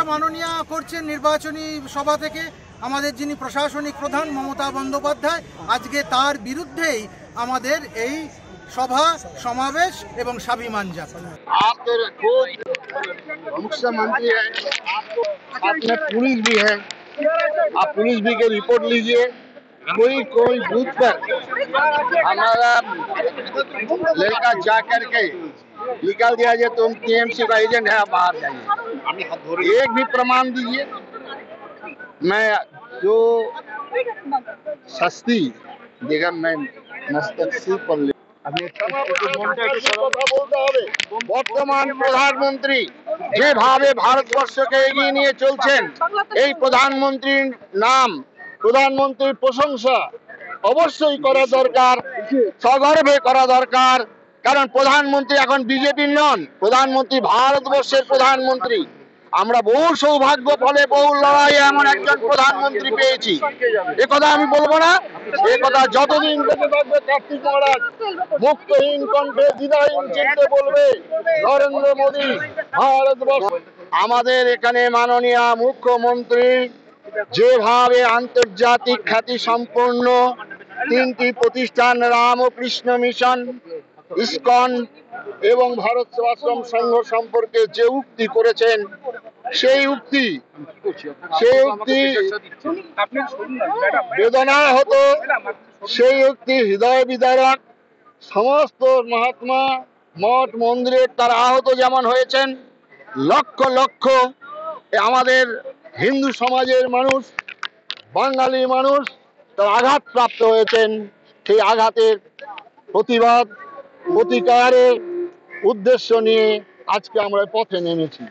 মাননীয় করছেন নির্বাচনী সভা থেকে আমাদের যিনি প্রশাসনিক প্রধান মমতা বন্দ্যোপাধ্যায়, আজকে তার বিরুদ্ধেই আমাদের এই সভা সমাবেশ এবং স্বাভিমান যাত্রা। मुख्यमंत्री है, साथ में पुलिस भी है, आप पुलिस भी के रिपोर्ट लीजिए। कोई बूथ पर हमारा लड़का जा करके निकाल दिया जाए तुम टीएमसी का एजेंट है, आप बाहर जाइए, एक भी प्रमाण दीजिए। मैं जो सस्ती देगा मैं मस्तक से पर ले। বর্তমান প্রধানমন্ত্রী যেভাবে ভারতবর্ষকে এগিয়ে নিয়ে চলছেন, এই প্রধানমন্ত্রীর নাম, প্রধানমন্ত্রীর প্রশংসা অবশ্যই করা দরকার, সগর্বে করা দরকার। কারণ প্রধানমন্ত্রী এখন বিজেপির নন, প্রধানমন্ত্রী ভারতবর্ষের প্রধানমন্ত্রী। আমরা বহু সৌভাগ্য ফলে বহু লড়াইয়ে এমন একজন প্রধানমন্ত্রী পেয়েছি, একথা আমি বলবো না। একথা যতদিন বেঁচে থাকবে কার্তিক মহারাজ মুক্তহীন কণ্ঠে দ্বিধাহীন চিন্তে বলবে নরেন্দ্র মোদী ভারতবর্ষ। আমাদের এখানে মাননীয় মুখ্যমন্ত্রী যেভাবে আন্তর্জাতিক খ্যাতি সম্পন্ন তিনটি প্রতিষ্ঠান রামকৃষ্ণ মিশন, ইসকন এবং ভারত সেবাশ্রম সংঘ সম্পর্কে যে উক্তি করেছেন, সেই উক্তি বেদনা হতো, সেই উক্তি হৃদয় বিদারক। সমস্ত মহাত্মা মঠ মন্দিরে তারা আহত যেমন হয়েছেন, লক্ষ লক্ষ আমাদের হিন্দু সমাজের মানুষ, বাঙালি মানুষ তারা আঘাতপ্রাপ্ত হয়েছেন। সেই আঘাতের প্রতিবাদ প্রতিকারের উদ্দেশ্য নিয়ে আজকে আমরা পথে নেমেছি।